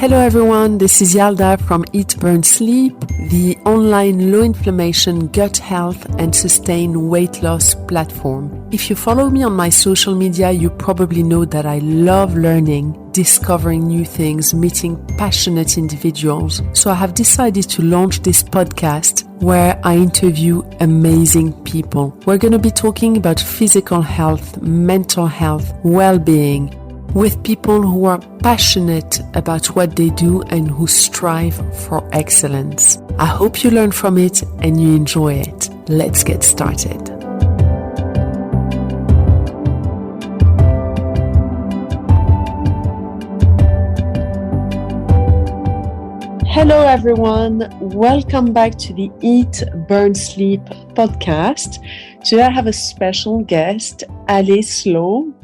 Hello everyone, this is Yalda from Eat, Burn, Sleep, the online low inflammation, gut health and sustained weight loss platform. If you follow me on my social media, you probably know that I love learning, discovering new things, meeting passionate individuals. So I have decided to launch this podcast where I interview amazing people. We're going to be talking about physical health, mental health, well-being, with people who are passionate about what they do and who strive for excellence. I hope you learn from it and you enjoy it. Let's get started. Hello everyone, welcome back to the Eat, Burn, Sleep podcast. Today I have a special guest, Alice Lowe,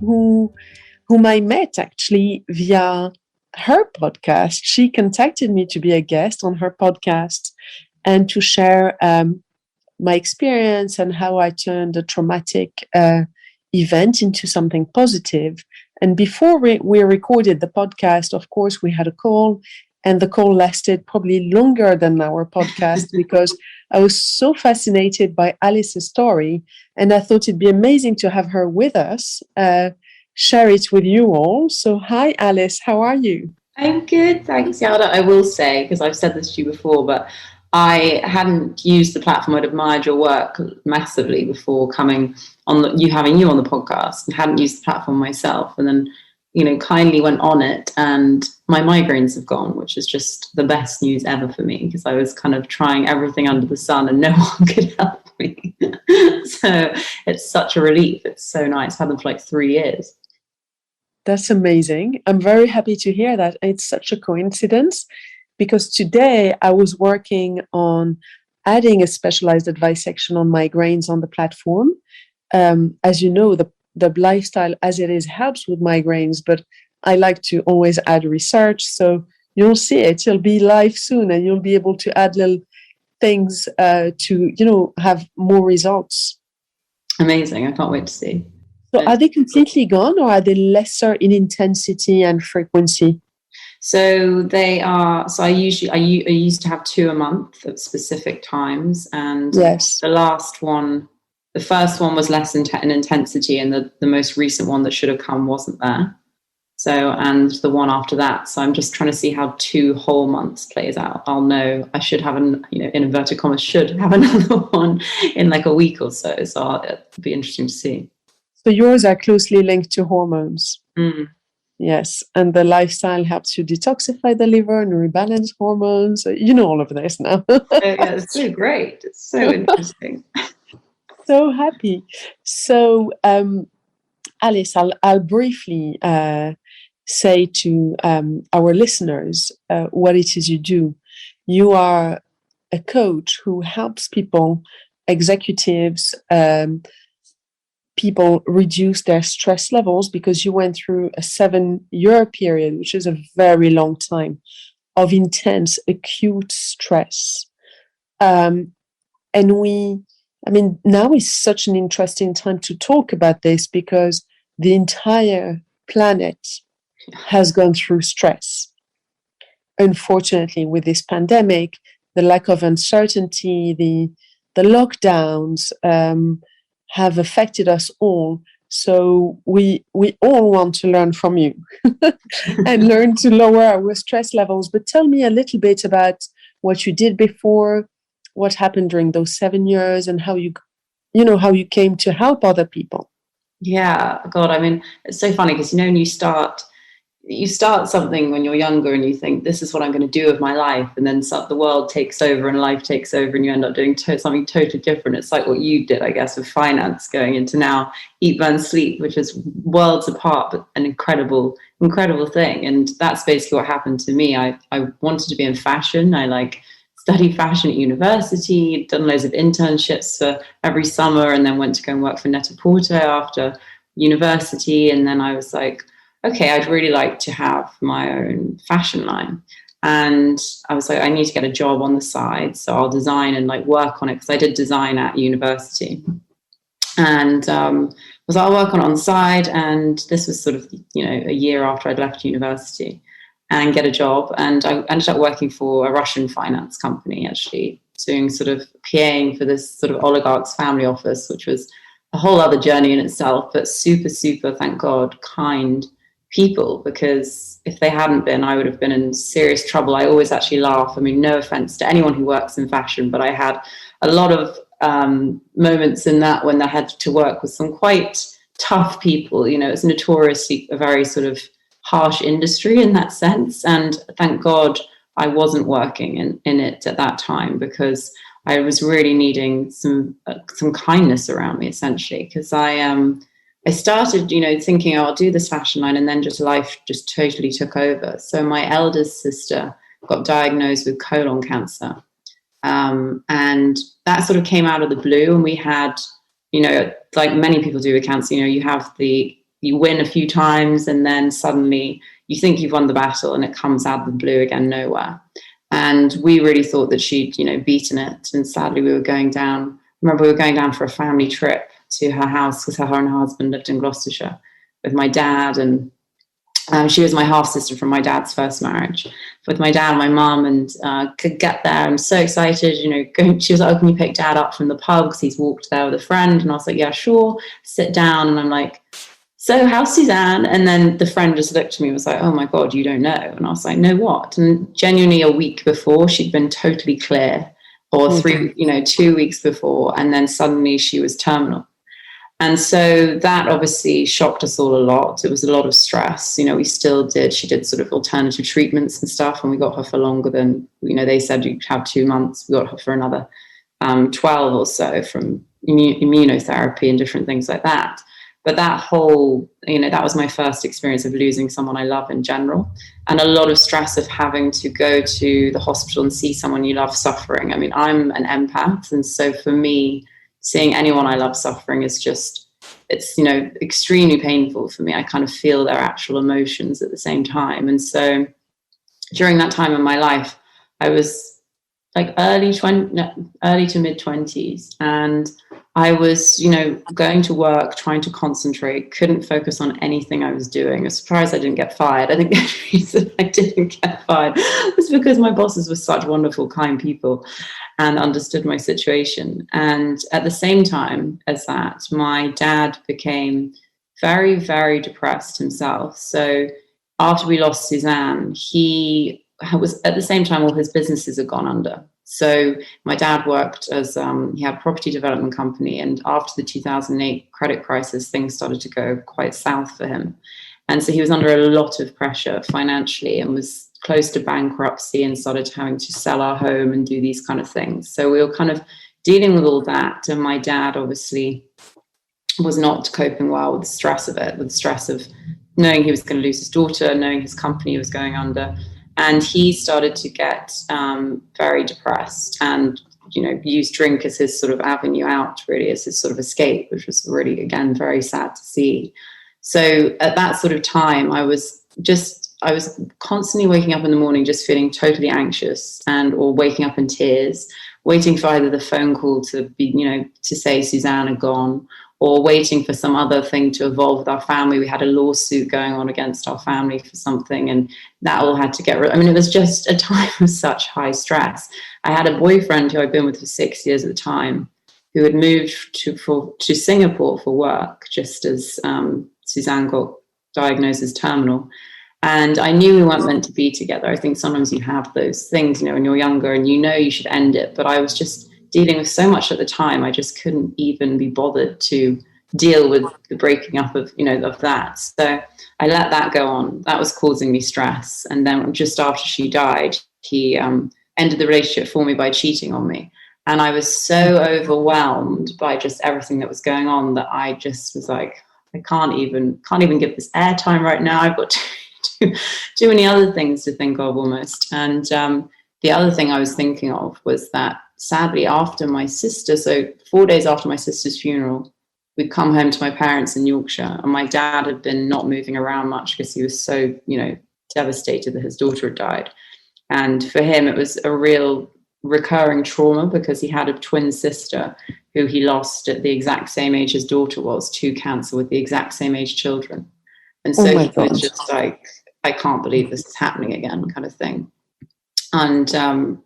whom I met actually via her podcast. She contacted me to be a guest on her podcast and to share my experience and how I turned a traumatic event into something positive. And before we recorded the podcast, of course, we had a call, and the call lasted probably longer than our podcast because I was so fascinated by Alice's story, and I thought it'd be amazing to have her with us, share it with you all. So hi Alice, how are you? I'm good, thanks Yada. I will say, because I've said this to you before, but I hadn't used the platform. I'd admired your work massively before coming on having you on the podcast, and hadn't used the platform myself, and then kindly went on it, and my migraines have gone, which is just the best news ever for me, because I was kind of trying everything under the sun and no one could help me. So it's such a relief. It's so nice. I've had them for like 3 years. That's amazing. I'm very happy to hear that. It's such a coincidence because today I was working on adding a specialized advice section on migraines on the platform. As you know, the lifestyle as it is helps with migraines, but I like to always add research. So you'll see it. It'll be live soon and you'll be able to add little things to, have more results. Amazing. I can't wait to see. So are they completely gone or are they lesser in intensity and frequency? So they are. So I used to have 2 a month at specific times, and yes, the first one was less in intensity, and the most recent one that should have come wasn't there. So, and the one after that. So I'm just trying to see how 2 whole months plays out. I'll know. I should have in inverted commas, should have another one in like a week or so. So it'll be interesting to see. So yours are closely linked to hormones. Mm. Yes, and the lifestyle helps you detoxify the liver and rebalance hormones. You know all of this now. Yeah, it's so great. It's so interesting. So happy. So, Alice, I'll briefly say to our listeners what it is you do. You are a coach who helps people, executives, people reduce their stress levels, because you went through a 7-year period, which is a very long time, of intense acute stress. And now is such an interesting time to talk about this because the entire planet has gone through stress. Unfortunately, with this pandemic, the lack of uncertainty, the lockdowns, have affected us all. So we all want to learn from you and learn to lower our stress levels. But tell me a little bit about what you did before, what happened during those 7 years, and how you came to help other people. Yeah, God, it's so funny because when you start something when you're younger and you think, this is what I'm going to do with my life, and then the world takes over and life takes over and you end up doing something totally different. It's like what you did, I guess, with finance, going into now Eat, Burn, Sleep, which is worlds apart, but an incredible thing. And that's basically what happened to me. I wanted to be in fashion. I studied fashion at university, done loads of internships for every summer, and then went to go and work for Net-a-Porter after university. And then I was like, okay, I'd really like to have my own fashion line. And I was like, I need to get a job on the side, so I'll design and work on it, because I did design at university. And I'll work on it on the side. And this was sort of, a year after I'd left university. and get a job. And I ended up working for a Russian finance company, actually, doing sort of PAing for this sort of oligarch's family office, which was a whole other journey in itself, but super, super, thank God, kind people, because if they hadn't been, I would have been in serious trouble. I always actually laugh. I mean, no offense to anyone who works in fashion, but I had a lot of moments in that when I had to work with some quite tough people. It's notoriously a very sort of harsh industry in that sense. And thank God I wasn't working in it at that time, because I was really needing some kindness around me, essentially, because I started, thinking, oh, I'll do this fashion line, and then just life just totally took over. So my eldest sister got diagnosed with colon cancer. And that sort of came out of the blue. And we had, like many people do with cancer, you win a few times, and then suddenly you think you've won the battle, and it comes out of the blue again, nowhere. And we really thought that she'd, beaten it. And sadly, we were going down for a family trip to her house, because her and her husband lived in Gloucestershire with my dad. And she was my half sister from my dad's first marriage, with my dad and my mum, and could get there. I'm so excited, she was like, oh, can you pick dad up from the pub, because he's walked there with a friend? And I was like, yeah, sure, sit down. And I'm like, so how's Suzanne? And then the friend just looked at me and was like, oh my God, you don't know. And I was like, no, what? And genuinely a week before, she'd been totally clear, or 2 weeks before, and then suddenly she was terminal. And so that obviously shocked us all a lot. It was a lot of stress. She did sort of alternative treatments and stuff, and we got her for longer than, they said you'd have 2 months. We got her for another 12 or so from immunotherapy and different things like that. But that whole, that was my first experience of losing someone I love in general, and a lot of stress of having to go to the hospital and see someone you love suffering. I mean, I'm an empath, and so for me, seeing anyone I love suffering is it's extremely painful for me. I kind of feel their actual emotions at the same time. And so during that time in my life, I was like early to mid 20s, and I was, going to work, trying to concentrate, couldn't focus on anything I was doing. I was surprised I didn't get fired. I think the reason I didn't get fired was because my bosses were such wonderful, kind people and understood my situation. And at the same time as that, my dad became very, very depressed himself. So after we lost Suzanne, he was, at the same time, all his businesses had gone under. So my dad worked as, he had a property development company, and after the 2008 credit crisis, things started to go quite south for him. And so he was under a lot of pressure financially, and was close to bankruptcy, and started having to sell our home and do these kind of things. So we were kind of dealing with all that. And my dad obviously was not coping well with the stress of it, with the stress of knowing he was going to lose his daughter, knowing his company was going under. And he started to get very depressed, and, use drink as his sort of avenue out, really, as his sort of escape, which was really, again, very sad to see. So at that sort of time, I was constantly waking up in the morning just feeling totally anxious, or waking up in tears, waiting for either the phone call to be, to say Suzanne had gone, or waiting for some other thing to evolve with our family. We had a lawsuit going on against our family for something, and that all had to get rid. I mean, it was just a time of such high stress. I had a boyfriend who I'd been with for 6 years at the time, who had moved to Singapore for work just as Suzanne got diagnosed as terminal. And I knew we weren't meant to be together. I think sometimes you have those things, when you're younger and you should end it. But I was just dealing with so much at the time, I just couldn't even be bothered to deal with the breaking up of that. So I let that go on. That was causing me stress. And then just after she died, he ended the relationship for me by cheating on me. And I was so overwhelmed by just everything that was going on that I just was like, I can't even give this airtime right now. I've got too many other things to think of almost. And the other thing I was thinking of was that, sadly, after my sister, so 4 days after my sister's funeral, we'd come home to my parents in Yorkshire, and my dad had been not moving around much because he was so, devastated that his daughter had died. And for him, it was a real recurring trauma, because he had a twin sister who he lost at the exact same age his daughter was to cancer, with the exact same age children. And so he was just like, I can't believe this is happening again, kind of thing. And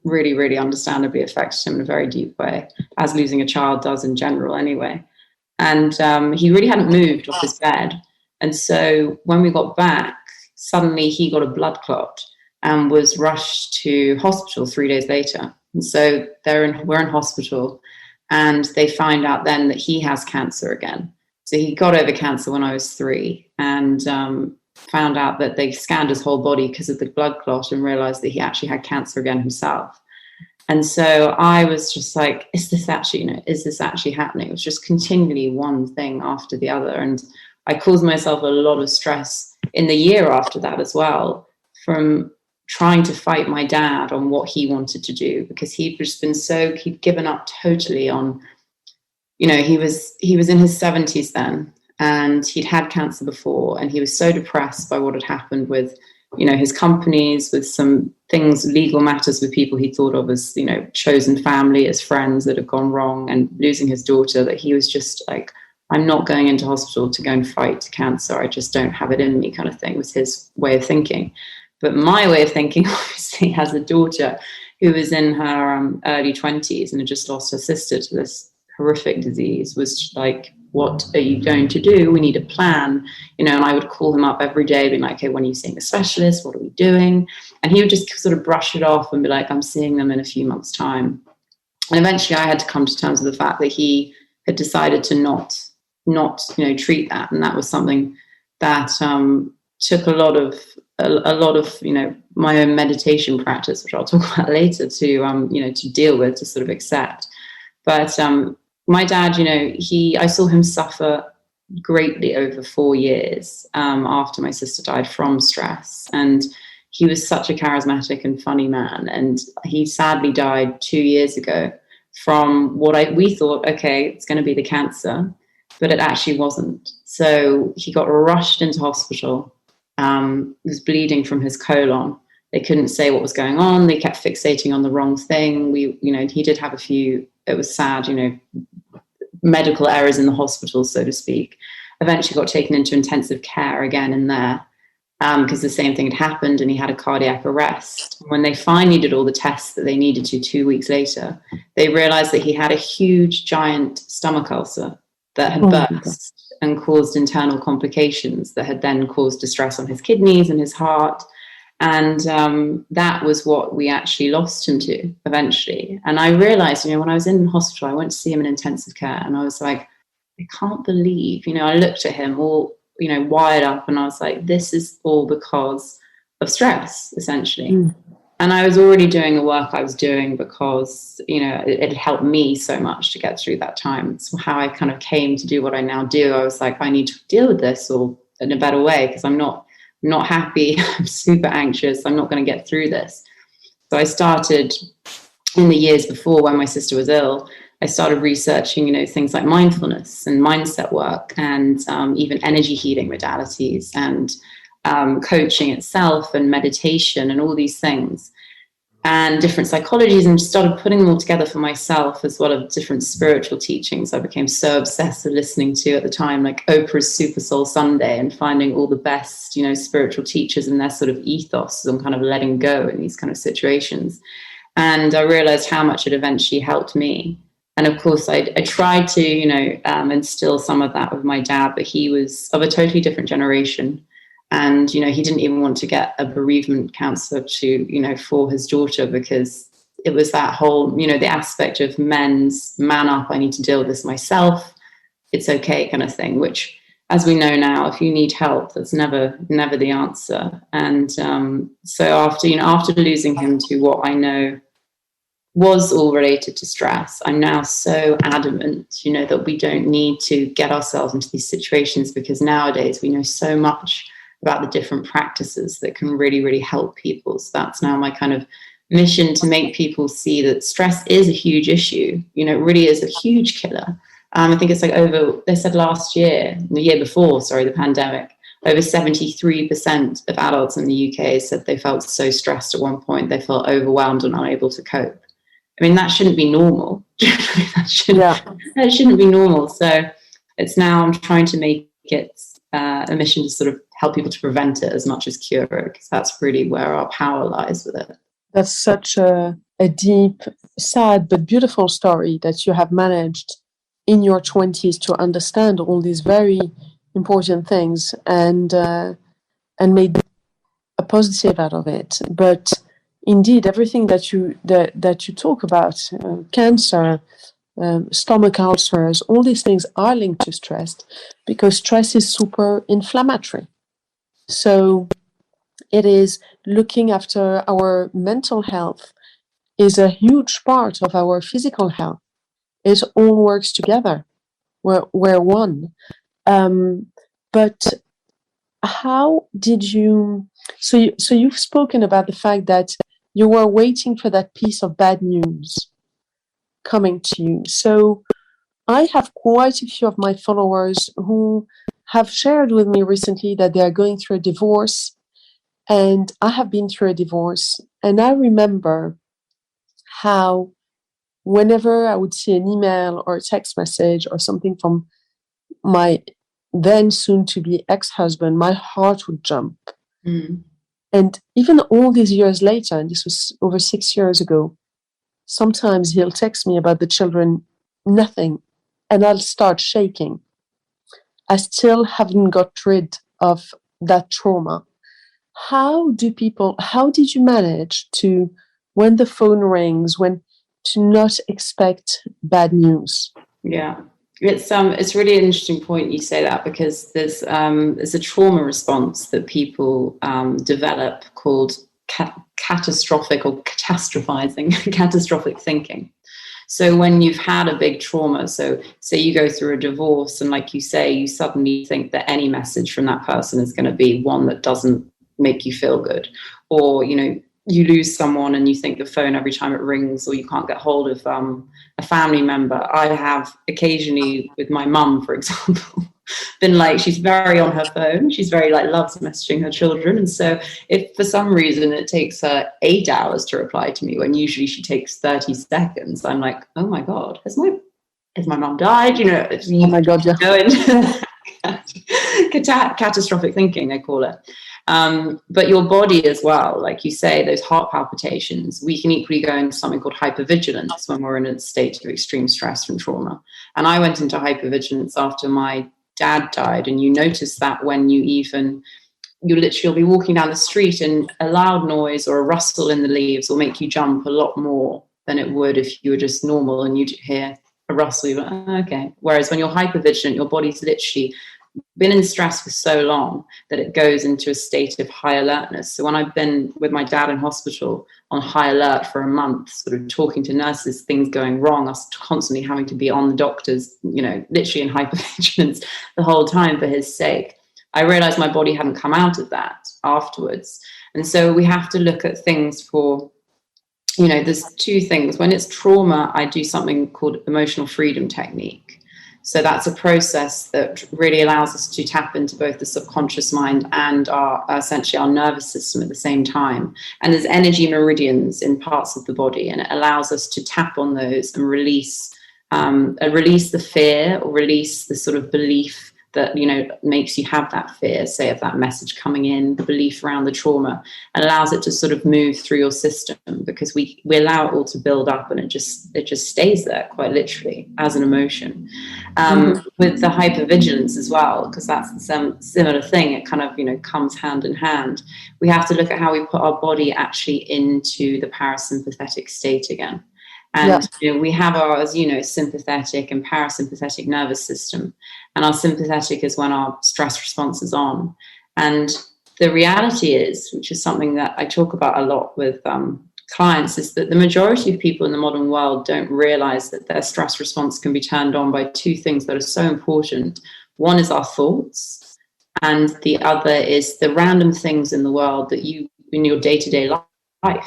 really, really understandably affected him in a very deep way, as losing a child does in general anyway. And he really hadn't moved off his bed. And so when we got back, suddenly he got a blood clot and was rushed to hospital 3 days later. And so we're in hospital, and they find out then that he has cancer again. So he got over cancer when I was 3, and found out that they scanned his whole body because of the blood clot and realized that he actually had cancer again himself. And so I was just like, is this actually happening? It was just continually one thing after the other. And I caused myself a lot of stress in the year after that as well, from trying to fight my dad on what he wanted to do, because he'd given up totally on, he was in his 70s then, and he'd had cancer before, and he was so depressed by what had happened with, his companies, with some things, legal matters with people he thought of as, chosen family, as friends that had gone wrong, and losing his daughter, that he was just like, I'm not going into hospital to go and fight cancer. I just don't have it in me, kind of thing, was his way of thinking. But my way of thinking, obviously, as a daughter who was in her early 20s and had just lost her sister to this horrific disease, was like, what are you going to do? We need a plan, and I would call him up every day, being like, okay, when are you seeing a specialist? What are we doing? And he would just sort of brush it off and be like, I'm seeing them in a few months' time. And eventually I had to come to terms with the fact that he had decided to not treat that. And that was something that took a lot of my own meditation practice, which I'll talk about later, to deal with, to sort of accept. But my dad, I saw him suffer greatly over 4 years after my sister died from stress. And he was such a charismatic and funny man. And he sadly died 2 years ago from what we thought, okay, it's going to be the cancer, but it actually wasn't. So he got rushed into hospital. He was bleeding from his colon. They couldn't say what was going on. They kept fixating on the wrong thing. He did have a few, it was sad, medical errors in the hospital, so to speak. Eventually got taken into intensive care again in there, because the same thing had happened, and he had a cardiac arrest. When they finally did all the tests that they needed to 2 weeks later, they realized that he had a huge, giant stomach ulcer that had burst and caused internal complications that had then caused distress on his kidneys and his heart. And that was what we actually lost him to eventually. And I realized, when I was in hospital, I went to see him in intensive care, and I was like, I can't believe, I looked at him all, wired up, and I was like, this is all because of stress, essentially. Mm. And I was already doing the work I was doing because, it helped me so much to get through that time. It's how I kind of came to do what I now do. I was like, I need to deal with this or in a better way, because I'm not happy. I'm super anxious. I'm not going to get through this. So I started in the years before, when my sister was ill, I started researching, things like mindfulness and mindset work, and even energy healing modalities, and coaching itself, and meditation, and all these things, and different psychologies, and started putting them all together for myself, as well as different spiritual teachings. I became so obsessed with listening to, at the time, like Oprah's Super Soul Sunday, and finding all the best, spiritual teachers and their sort of ethos on kind of letting go in these kind of situations. And I realized how much it eventually helped me. And of course, I tried to, instill some of that with my dad, but he was of a totally different generation. And, he didn't even want to get a bereavement counselor to, for his daughter, because it was that whole, the aspect of man up, I need to deal with this myself. It's okay kind of thing, which, as we know now, if you need help, that's never the answer. And so after losing him to what I know was all related to stress, I'm now so adamant, that we don't need to get ourselves into these situations, because nowadays we know so much about the different practices that can really, really help people. So that's now my kind of mission, to make people see that stress is a huge issue. It really is a huge killer. I think it's like they said the year before, the pandemic, over 73% of adults in the UK said they felt so stressed at one point, they felt overwhelmed and unable to cope. I mean, that shouldn't be normal. That shouldn't be normal. So it's now, I'm trying to make it a mission to sort of help people to prevent it as much as cure it, because that's really where our power lies with it. That's such a deep, sad, but beautiful story that you have managed in your 20s to understand all these very important things and made a positive out of it. But indeed, everything that you talk about, cancer, stomach ulcers, all these things are linked to stress because stress is super inflammatory. So it is looking after our mental health is a huge part of our physical health. It all works together. We're one. But how did you? So you've spoken about the fact that you were waiting for that piece of bad news coming to you. So I have quite a few of my followers who have shared with me recently that they are going through a divorce, and I have been through a divorce, and I remember how whenever I would see an email or a text message or something from my then soon to be ex-husband, my heart would jump. Mm. And even all these years later, and this was over 6 years ago, sometimes he'll text me about the children, nothing, and I'll start shaking. I still haven't got rid of that trauma. How did you manage to, when the phone rings, to not expect bad news? Yeah. It's really an interesting point you say that, because there's a trauma response that people develop called catastrophic or catastrophizing, catastrophic thinking. So when you've had a big trauma, so say you go through a divorce, and like you say, you suddenly think that any message from that person is going to be one that doesn't make you feel good, or you lose someone and you think your phone every time it rings, or you can't get hold of a family member. I have occasionally with my mum, for example, been like, she's very on her phone. She's very loves messaging her children. And so if for some reason it takes her 8 hours to reply to me, when usually she takes 30 seconds, I'm like, oh my God, has my mum died? Oh my God, yeah. Go into catastrophic thinking, they call it. But your body as well, like you say, those heart palpitations, we can equally go into something called hypervigilance when we're in a state of extreme stress from trauma. And I went into hypervigilance after my dad died, and you notice that when you'll literally be walking down the street and a loud noise or a rustle in the leaves will make you jump a lot more than it would if you were just normal and you'd hear a rustle, you're like, oh, okay. Whereas when you're hypervigilant, your body's literally been in stress for so long that it goes into a state of high alertness. So when I've been with my dad in hospital on high alert for a month, sort of talking to nurses, things going wrong, us constantly having to be on the doctors, literally in hypervigilance the whole time for his sake, I realized my body hadn't come out of that afterwards. And so we have to look at things for, there's two things. When it's trauma, I do something called emotional freedom technique. So that's a process that really allows us to tap into both the subconscious mind and essentially our nervous system at the same time. And there's energy meridians in parts of the body, and it allows us to tap on those and release the fear, or release the sort of belief that makes you have that fear, say, of that message coming in, the belief around the trauma, and allows it to sort of move through your system, because we allow it all to build up, and it just stays there quite literally as an emotion. With the hypervigilance as well, because that's some similar thing, it kind of comes hand in hand. We have to look at how we put our body actually into the parasympathetic state again. And we have our, as sympathetic and parasympathetic nervous system. And our sympathetic is when our stress response is on. And the reality is, which is something that I talk about a lot with clients, is that the majority of people in the modern world don't realize that their stress response can be turned on by two things that are so important. One is our thoughts, and the other is the random things in the world that you, in your day-to-day life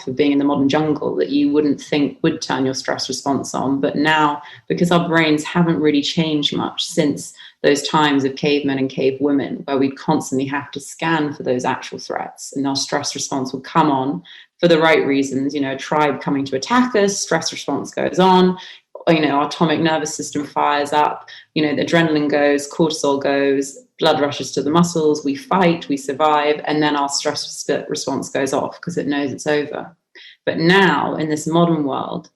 of being in the modern jungle, that you wouldn't think would turn your stress response on. But now, because our brains haven't really changed much since those times of cavemen and cave women, where we'd constantly have to scan for those actual threats, and our stress response would come on for the right reasons, a tribe coming to attack us, stress response goes on, our autonomic nervous system fires up, the adrenaline goes, cortisol goes, blood rushes to the muscles, we fight, we survive, and then our stress response goes off because it knows it's over. But now in this modern world,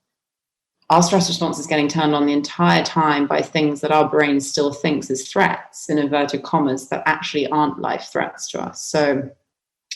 our stress response is getting turned on the entire time by things that our brain still thinks is threats, in inverted commas, that actually aren't life threats to us. So,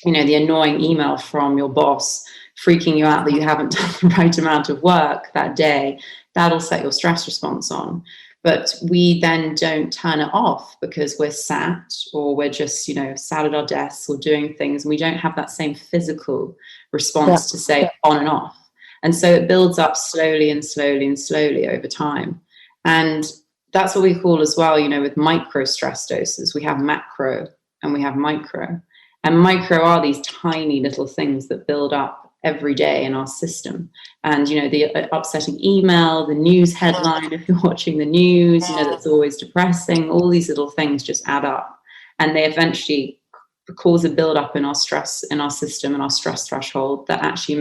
the annoying email from your boss freaking you out that you haven't done the right amount of work that day, that'll set your stress response on. But we then don't turn it off because we're sat, or we're just, sat at our desks or doing things, and we don't have that same physical response to say on and off. And so it builds up slowly and slowly and slowly over time. And that's what we call as well, with micro stress doses. We have macro and we have micro. And micro are these tiny little things that build up every day in our system. And, the upsetting email, the news headline, if you're watching the news, that's always depressing, all these little things just add up. And they eventually cause a build-up in our stress, in our system, and our stress threshold that actually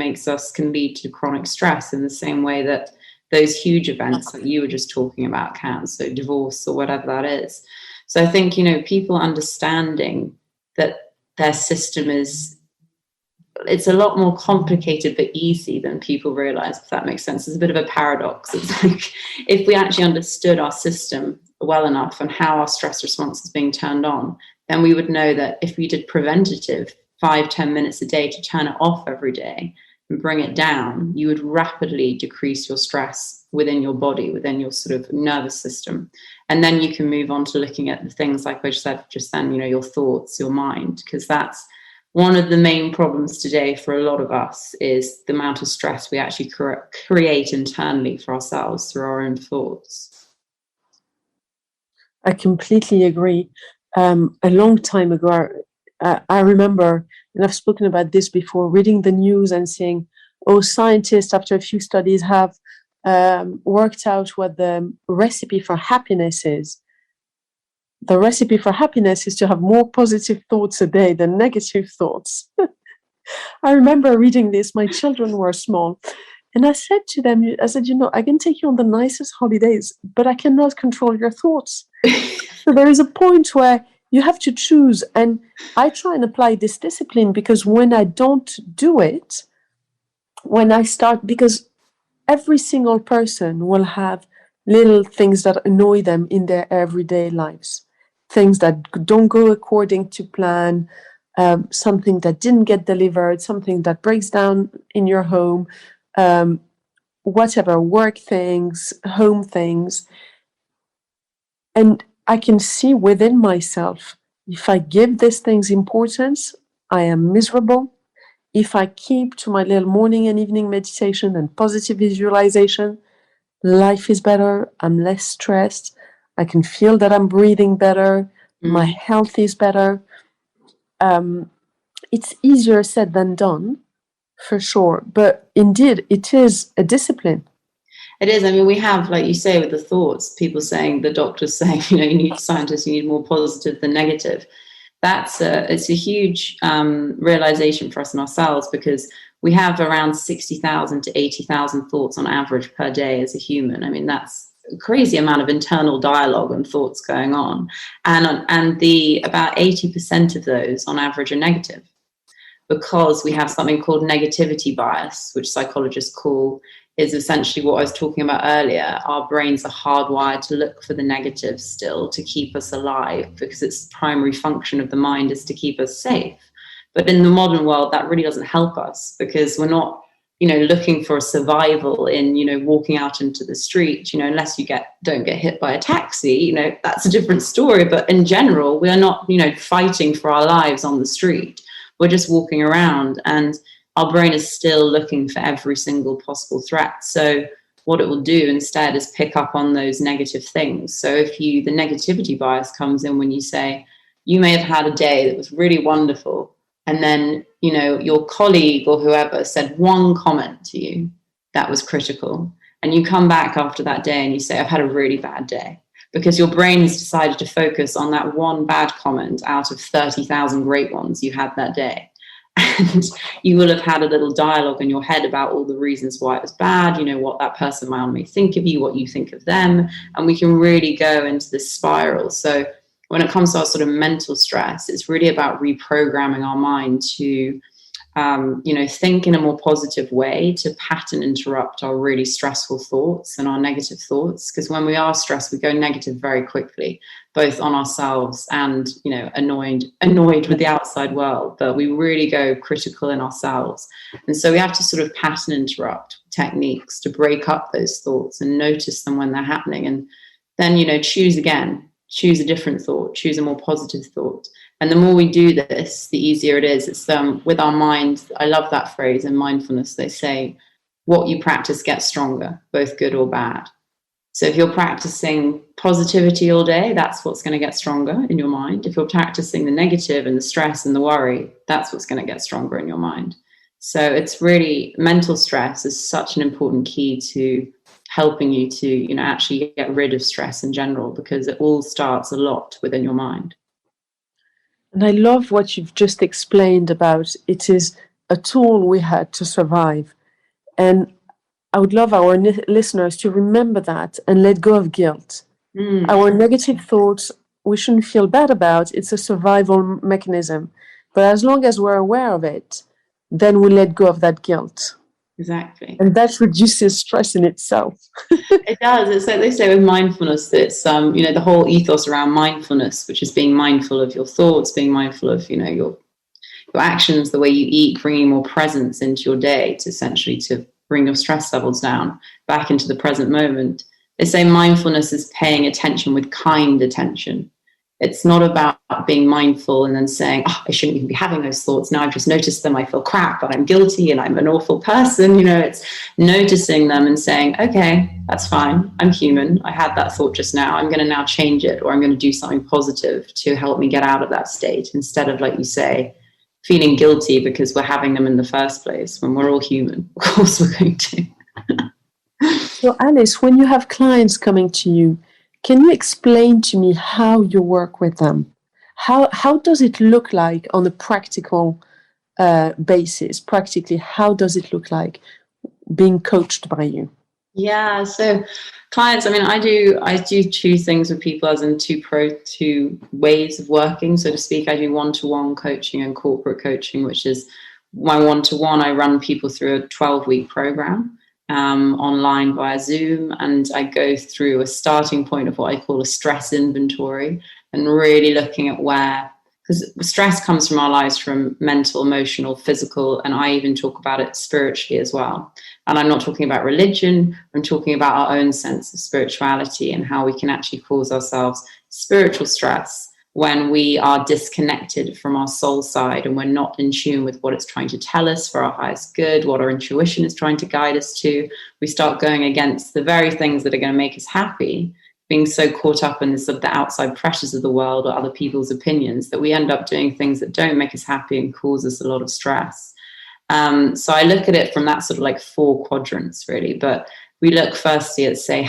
can lead to chronic stress in the same way that those huge events that you were just talking about can, so divorce or whatever that is. So I think, people understanding that their system it's a lot more complicated but easy than people realize, if that makes sense. It's a bit of a paradox. It's like, if we actually understood our system well enough and how our stress response is being turned on, then we would know that if we did preventative 5-10 minutes a day to turn it off every day and bring it down, you would rapidly decrease your stress within your body, within your sort of nervous system. And then you can move on to looking at the things like I said just then, your thoughts, your mind, because that's one of the main problems today for a lot of us, is the amount of stress we actually create internally for ourselves through our own thoughts. I completely agree. A long time ago, I remember, and I've spoken about this before, reading the news and saying, scientists, after a few studies, have worked out what the recipe for happiness is. The recipe for happiness is to have more positive thoughts a day than negative thoughts. I remember reading this. My children were small. And I said to them, I can take you on the nicest holidays, but I cannot control your thoughts. So there is a point where you have to choose. And I try and apply this discipline, because when I don't do it, because every single person will have little things that annoy them in their everyday lives, things that don't go according to plan, something that didn't get delivered, something that breaks down in your home, whatever, work things, home things. And I can see within myself, if I give these things importance, I am miserable. If I keep to my little morning and evening meditation and positive visualization, life is better. I'm less stressed. I can feel that I'm breathing better. My health is better. It's easier said than done, for sure. But indeed, it is a discipline. It is. I mean, we have, like you say, with the thoughts, people saying, the doctors saying, you need scientists, you need more positive than negative. It's a huge realization for us and ourselves, because we have around 60,000 to 80,000 thoughts on average per day as a human. I mean, that's a crazy amount of internal dialogue and thoughts going on. And about 80% of those on average are negative, because we have something called negativity bias, which psychologists call, is essentially what I was talking about earlier. Our brains are hardwired to look for the negative still, to keep us alive, because its primary function of the mind is to keep us safe. But in the modern world, that really doesn't help us, because we're not, looking for a survival in, walking out into the street, unless you don't get hit by a taxi, that's a different story. But in general, we are not, fighting for our lives on the street. We're just walking around, and our brain is still looking for every single possible threat. So what it will do instead is pick up on those negative things. So if the negativity bias comes in when you say, you may have had a day that was really wonderful, and then, your colleague or whoever said one comment to you that was critical, and you come back after that day and you say, I've had a really bad day, because your brain has decided to focus on that one bad comment out of 30,000 great ones you had that day. And you will have had a little dialogue in your head about all the reasons why it was bad, what that person may think of you, what you think of them. And we can really go into this spiral. So when it comes to our sort of mental stress, it's really about reprogramming our mind to think in a more positive way, to pattern interrupt our really stressful thoughts and our negative thoughts. Because when we are stressed, we go negative very quickly, both on ourselves and, annoyed with the outside world. But we really go critical in ourselves. And so we have to sort of pattern interrupt techniques to break up those thoughts and notice them when they're happening. And then, choose again, choose a different thought, choose a more positive thought. And the more we do this, the easier it is. It's with our mind. I love that phrase in mindfulness. They say, what you practice gets stronger, both good or bad. So if you're practicing positivity all day, that's what's going to get stronger in your mind. If you're practicing the negative and the stress and the worry, that's what's going to get stronger in your mind. So it's really, mental stress is such an important key to helping you to, actually get rid of stress in general, because it all starts a lot within your mind. And I love what you've just explained about it is a tool we had to survive. And I would love our listeners to remember that and let go of guilt. Our negative thoughts, we shouldn't feel bad about. It's a survival mechanism. But as long as we're aware of it, then we let go of that guilt. Exactly. And that reduces stress in itself. It does. It's like they say with mindfulness, it's the whole ethos around mindfulness, which is being mindful of your thoughts, being mindful of your actions, the way you eat, bringing more presence into your day to essentially to bring your stress levels down back into the present moment. They say mindfulness is paying attention with kind attention. It's not about being mindful and then saying, oh, I shouldn't even be having those thoughts. Now I've just noticed them. I feel crap, but I'm guilty and I'm an awful person. It's noticing them and saying, okay, that's fine. I'm human. I had that thought just now. I'm going to now change it, or I'm going to do something positive to help me get out of that state, instead of, like you say, feeling guilty because we're having them in the first place. When we're all human, of course we're going to. So Alice, when you have clients coming to you, can you explain to me how you work with them? How does it look like on a practical basis? Practically, how does it look like being coached by you? Yeah, so clients, I do two things with people, as in two ways of working, so to speak. I do one-to-one coaching and corporate coaching, which is my one-to-one. I run people through a 12-week program. Online via Zoom, and I go through a starting point of what I call a stress inventory, and really looking at because stress comes from our lives, from mental, emotional, physical, and I even talk about it spiritually as well. And I'm not talking about religion, I'm talking about our own sense of spirituality and how we can actually cause ourselves spiritual stress when we are disconnected from our soul side and we're not in tune with what it's trying to tell us for our highest good, what our intuition is trying to guide us to. We start going against the very things that are going to make us happy, being so caught up in the outside pressures of the world or other people's opinions, that we end up doing things that don't make us happy and cause us a lot of stress. So I look at it from that sort of like 4 quadrants, really. But we look firstly at, say,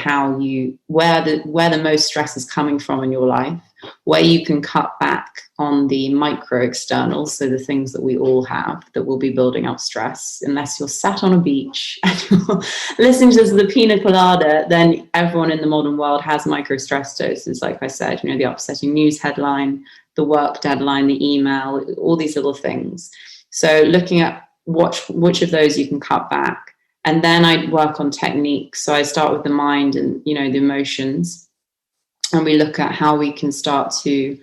where the most stress is coming from in your life, where you can cut back on the micro externals, so the things that we all have that will be building up stress. Unless you're sat on a beach and you're listening to the pina colada, then everyone in the modern world has micro stress doses. Like I said, the upsetting news headline, the work deadline, the email, all these little things. So looking at which of those you can cut back. And then I work on techniques. So I start with the mind and, the emotions. And we look at how we can start to,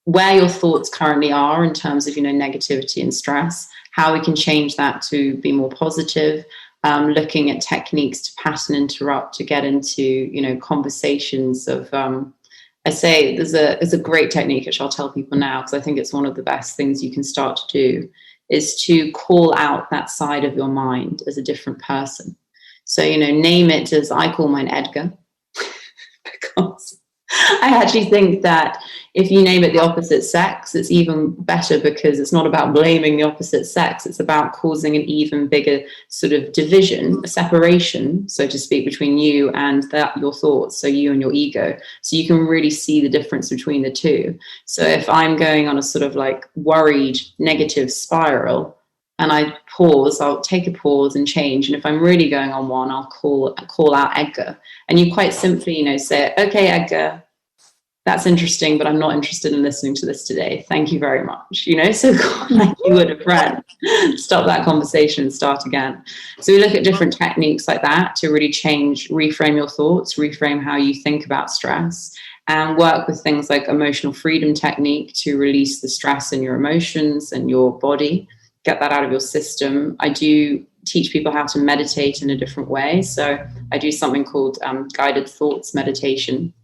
where your thoughts currently are in terms of, negativity and stress, how we can change that to be more positive, looking at techniques to pattern interrupt, to get into, conversations of, I say there's a great technique, which I'll tell people now, because I think it's one of the best things you can start to do, is to call out that side of your mind as a different person. So, name it as, I call mine Edgar, because I actually think that if you name it the opposite sex, it's even better, because it's not about blaming the opposite sex. It's about causing an even bigger sort of division, a separation, so to speak, between you and your thoughts, so you and your ego. So you can really see the difference between the two. So if I'm going on a sort of like worried, negative spiral, and I pause, I'll take a pause and change. And if I'm really going on one, I'll call out Edgar. And you quite simply, say, okay, Edgar, that's interesting, but I'm not interested in listening to this today. Thank you very much. So like you would a friend, stop that conversation and start again. So we look at different techniques like that to really reframe your thoughts, reframe how you think about stress, and work with things like emotional freedom technique to release the stress in your emotions and your body, get that out of your system. I do teach people how to meditate in a different way. So I do something called guided thoughts meditation,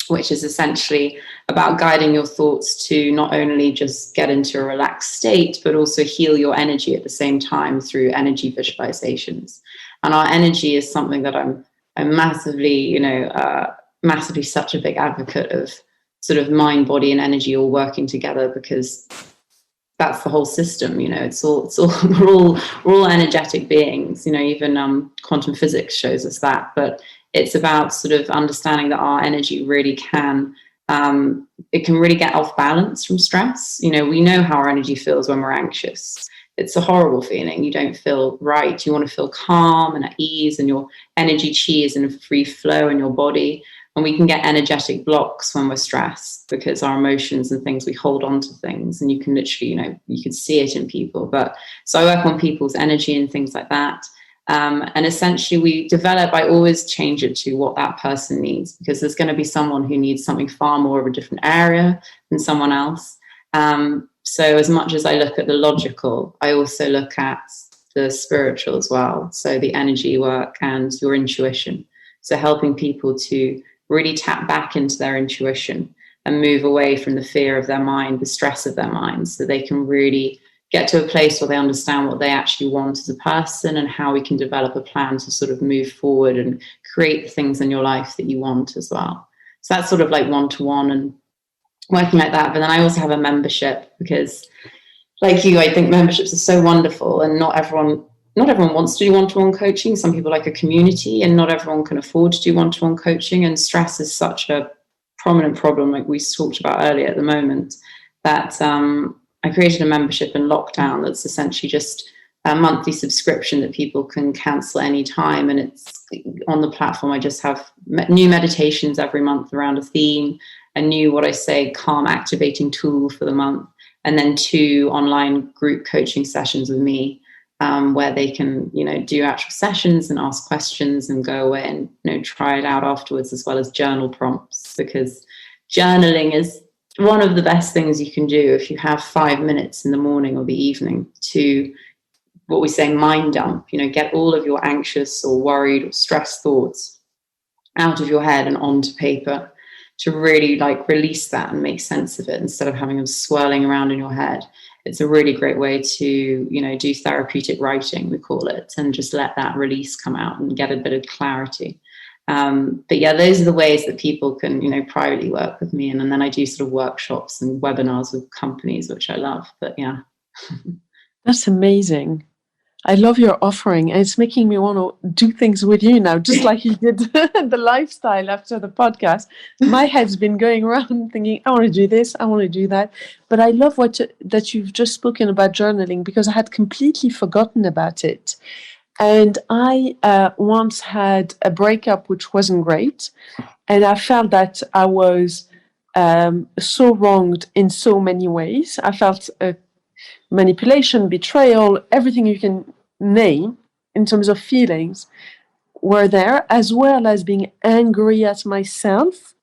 which is essentially about guiding your thoughts to not only just get into a relaxed state, but also heal your energy at the same time through energy visualizations. And our energy is something that I'm massively, massively such a big advocate of, sort of mind, body, and energy all working together, because that's the whole system. It's all we're all energetic beings. Even quantum physics shows us that. But it's about sort of understanding that our energy really can really get off balance from stress. We know how our energy feels when we're anxious. It's a horrible feeling. You don't feel right. You want to feel calm and at ease, and your energy chi is in a free flow in your body. And we can get energetic blocks when we're stressed, because our emotions and things, we hold on to things, and you can literally, you can see it in people. But so I work on people's energy and things like that. And essentially I always change it to what that person needs, because there's going to be someone who needs something far more of a different area than someone else. So as much as I look at the logical, I also look at the spiritual as well. So the energy work and your intuition. So helping people to really tap back into their intuition and move away from the fear of their mind, the stress of their mind, so they can really get to a place where they understand what they actually want as a person, and how we can develop a plan to sort of move forward and create the things in your life that you want as well. So that's sort of like one-to-one and working like that. But then I also have a membership, because like you, I think memberships are so wonderful, and not everyone wants to do one-to-one coaching. Some people like a community, and not everyone can afford to do one-to-one coaching. And stress is such a prominent problem, like we talked about earlier at the moment, that I created a membership in lockdown that's essentially just a monthly subscription that people can cancel anytime. And it's on the platform. I just have new meditations every month around a theme, a new, what I say, calm activating tool for the month, and then 2 online group coaching sessions with me, where they can, do actual sessions and ask questions and go away and, try it out afterwards, as well as journal prompts, because journaling is one of the best things you can do if you have 5 minutes in the morning or the evening to, what we say, mind dump, get all of your anxious or worried or stressed thoughts out of your head and onto paper, to really release that and make sense of it, instead of having them swirling around in your head. It's a really great way to, do therapeutic writing, we call it, and just let that release come out and get a bit of clarity. But yeah, those are the ways that people can, privately work with me. And then I do sort of workshops and webinars with companies, which I love. But yeah. That's amazing. I love your offering, and it's making me want to do things with you now, just like you did the lifestyle after the podcast. My head's been going around thinking, I want to do this, I want to do that. But I love that you've just spoken about journaling, because I had completely forgotten about it. And I once had a breakup which wasn't great, and I felt that I was so wronged in so many ways. I felt manipulation, betrayal, everything you can name in terms of feelings were there, as well as being angry at myself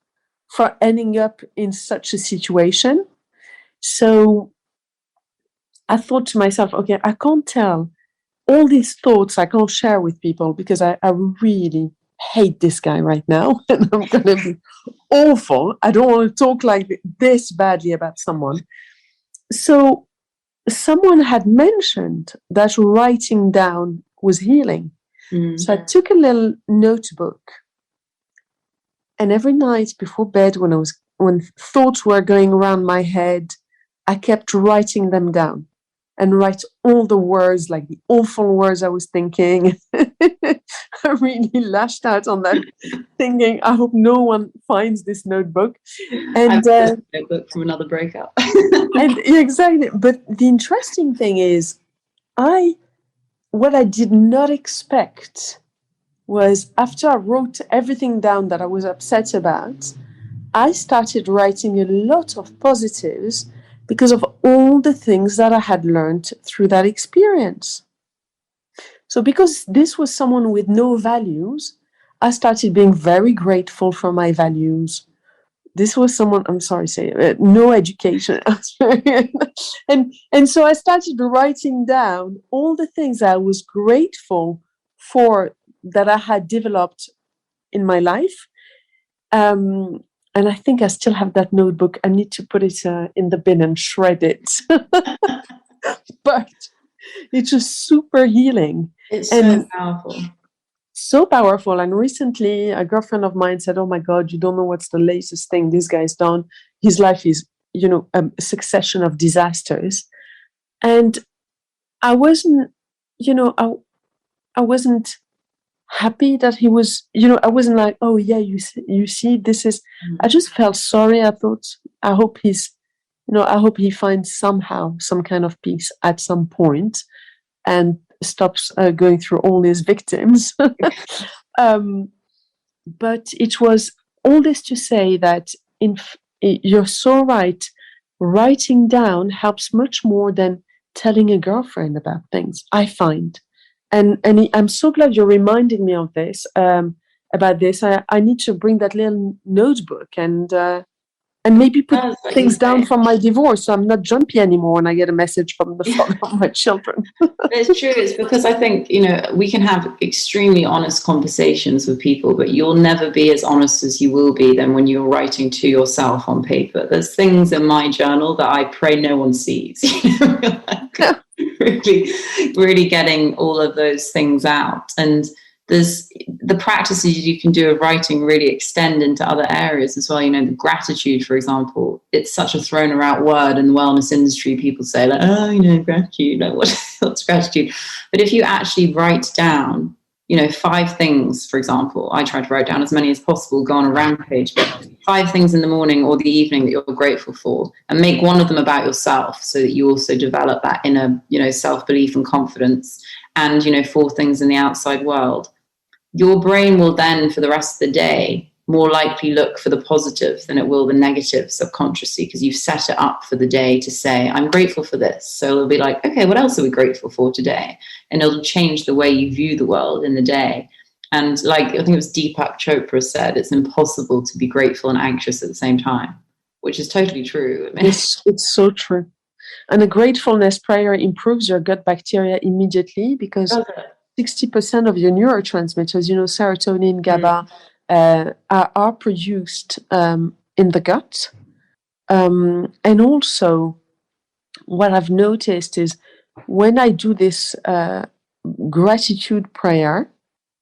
for ending up in such a situation. So I thought to myself, okay, I can't tell all these thoughts, I can't share with people, because I really hate this guy right now, and I'm going to be awful. I don't want to talk like this badly about someone. So someone had mentioned that writing down was healing. So I took a little notebook, and every night before bed, when thoughts were going around my head, I kept writing them down, and write all the words, like the awful words I was thinking. I really lashed out on that, thinking, I hope no one finds this notebook. And a notebook from another breakup. And exactly. But the interesting thing is, what I did not expect was, after I wrote everything down that I was upset about, I started writing a lot of positives because of all the things that I had learned through that experience. So, because this was someone with no values, I started being very grateful for my values. This was someone, I'm sorry, say no education. And so I started writing down all the things I was grateful for that I had developed in my life. Um, and I think I still have that notebook. I need to put it in the bin and shred it. But it's just super healing. It's so And powerful. so powerful. And recently, a girlfriend of mine said, "Oh my God, you don't know what's the latest thing this guy's done. His life is, a succession of disasters." And I wasn't, I wasn't happy that he was, I wasn't like, "Oh yeah, you see, this is." I just felt sorry. I thought, I hope I hope he finds somehow some kind of peace at some point and stops going through all his victims. um, but it was all this to say that you're so right. Writing down helps much more than telling a girlfriend about things, I find. And I'm so glad you're reminding me of this, about this. I need to bring that little notebook and maybe put That's what you things down say. from my divorce, so I'm not jumpy anymore when I get a message from the father of my children. It's true. It's because I think, we can have extremely honest conversations with people, but you'll never be as honest as you will be than when you're writing to yourself on paper. There's things in my journal that I pray no one sees. Really, really getting all of those things out. And there's the practices you can do of writing really extend into other areas as well. The gratitude, for example, it's such a thrown around word in the wellness industry. People say like, oh, gratitude, like what's gratitude? But if you actually write down, 5 things, for example, I try to write down as many as possible, go on a rampage, but 5 things in the morning or the evening that you're grateful for, and make one of them about yourself so that you also develop that inner, self-belief and confidence, and, 4 things in the outside world. Your brain will then, for the rest of the day, more likely look for the positive than it will the negative subconsciously, because you've set it up for the day to say, I'm grateful for this. So it'll be like, okay, what else are we grateful for today? And it'll change the way you view the world in the day. And like, I think it was Deepak Chopra said, it's impossible to be grateful and anxious at the same time, which is totally true. It's so true. And a gratefulness prayer improves your gut bacteria immediately because 60% of your neurotransmitters, serotonin, GABA, are produced in the gut. And also, what I've noticed is when I do this gratitude prayer,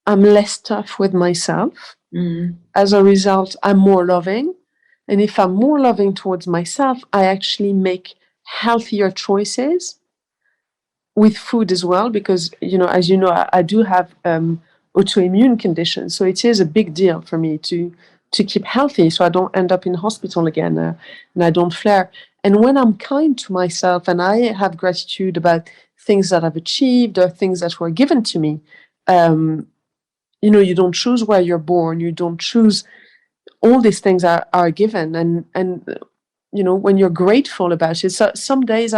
I'm less tough with myself. As a result, I'm more loving. And if I'm more loving towards myself, I actually make healthier choices with food as well, because, as you know, I do have autoimmune conditions. So it is a big deal for me to keep healthy so I don't end up in hospital again and I don't flare. And when I'm kind to myself and I have gratitude about things that I've achieved or things that were given to me, you don't choose where you're born, you don't choose, all these things are given. And when you're grateful about it. So some days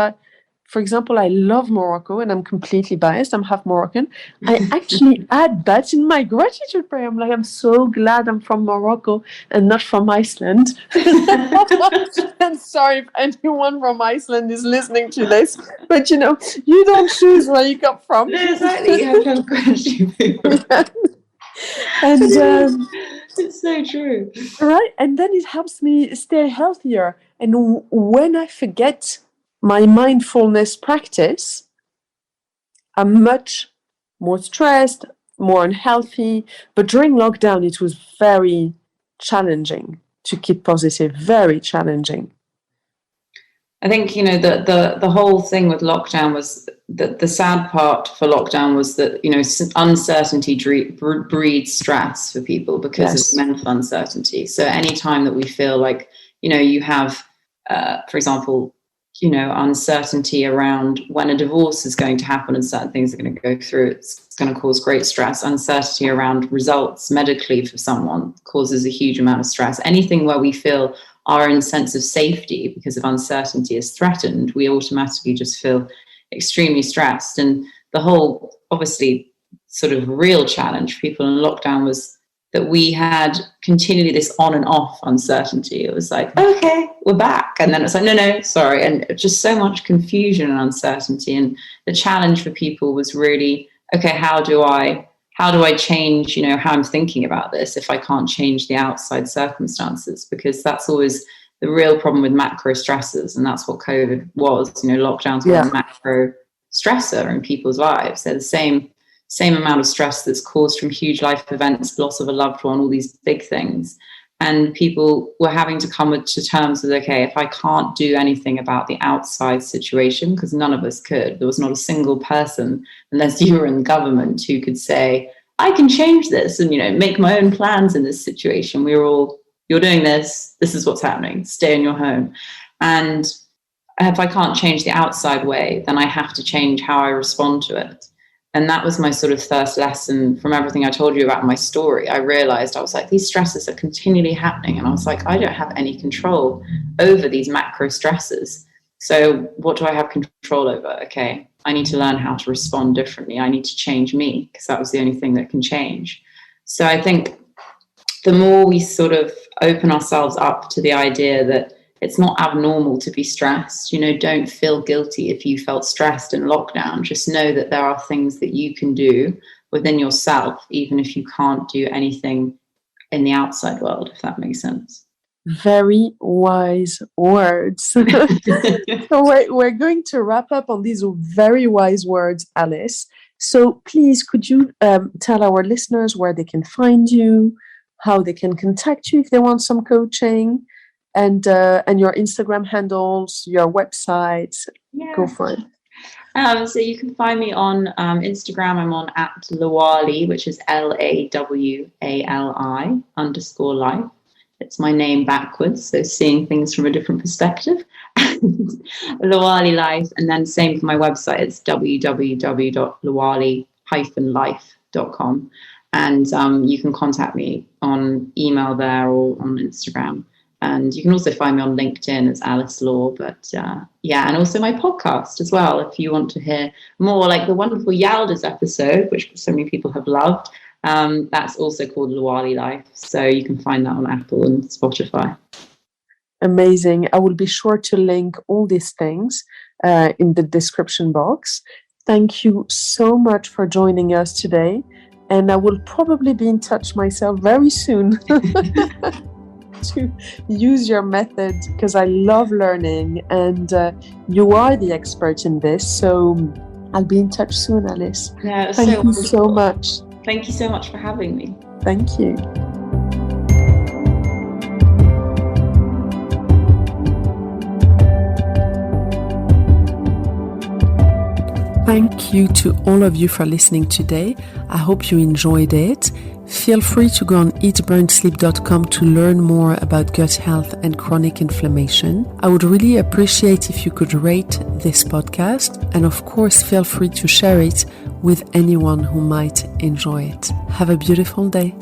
for example, I love Morocco and I'm completely biased. I'm half Moroccan. I actually add that in my gratitude prayer. I'm like, I'm so glad I'm from Morocco and not from Iceland. And sorry if anyone from Iceland is listening to this, but you don't choose where you come from. No, exactly. You have to have gratitude. And it's so true. Right. And then it helps me stay healthier. And when I forget my mindfulness practice, I'm much more stressed, more unhealthy. But during lockdown, it was very challenging to keep positive, very challenging. I think, the whole thing with lockdown was that the sad part for lockdown was that, uncertainty breeds stress for people because Yes. of mental uncertainty. So anytime that we feel like, you have, for example, uncertainty around when a divorce is going to happen and certain things are going to go through. It's going to cause great stress. Uncertainty around results medically for someone causes a huge amount of stress. Anything where we feel our own sense of safety because of uncertainty is threatened, we automatically just feel extremely stressed. And the whole, obviously, sort of real challenge for people in lockdown was that we had continually this on and off uncertainty. It was like, okay, we're back. And then it's like, no, sorry. And just so much confusion and uncertainty. And the challenge for people was really, okay, how do I change, how I'm thinking about this if I can't change the outside circumstances? Because that's always the real problem with macro stressors. And that's what COVID was. Lockdowns were a macro stressor in people's lives. They're the same amount of stress that's caused from huge life events, loss of a loved one, all these big things. And people were having to come to terms with, okay, if I can't do anything about the outside situation, because none of us could, there was not a single person, unless you were in government, who could say, I can change this and, make my own plans in this situation. We were all, you're doing this is what's happening, stay in your home. And if I can't change the outside way, then I have to change how I respond to it. And that was my sort of first lesson from everything I told you about my story. I realized, I was like, these stresses are continually happening. And I was like, I don't have any control over these macro stresses. So what do I have control over? Okay, I need to learn how to respond differently. I need to change me, because that was the only thing that can change. So I think the more we sort of open ourselves up to the idea that it's not abnormal to be stressed. Don't feel guilty if you felt stressed in lockdown. Just know that there are things that you can do within yourself, even if you can't do anything in the outside world, if that makes sense. Very wise words. So we're going to wrap up on these very wise words, Alice. So please, could you tell our listeners where they can find you, how they can contact you if they want some coaching? And your Instagram handles, your website, Go for it. So you can find me on Instagram. I'm on @Lawali, which is LAWALI _life. It's my name backwards, so seeing things from a different perspective. Lawali Life, and then same for my website. It's www.lawali-life.com, and you can contact me on email there or on Instagram. And you can also find me on LinkedIn as Alice Law, but and also my podcast as well. If you want to hear more, like the wonderful Yalda's episode, which so many people have loved, that's also called Lawali Life. So you can find that on Apple and Spotify. Amazing. I will be sure to link all these things in the description box. Thank you so much for joining us today. And I will probably be in touch myself very soon. To use your method, because I love learning, and you are the expert in this. So I'll be in touch soon, Alice. Yeah, Thank you so much. Thank you so much for having me. Thank you. Thank you to all of you for listening today. I hope you enjoyed it. Feel free to go on eatburnsleep.com to learn more about gut health and chronic inflammation. I would really appreciate if you could rate this podcast, and of course feel free to share it with anyone who might enjoy it. Have a beautiful day.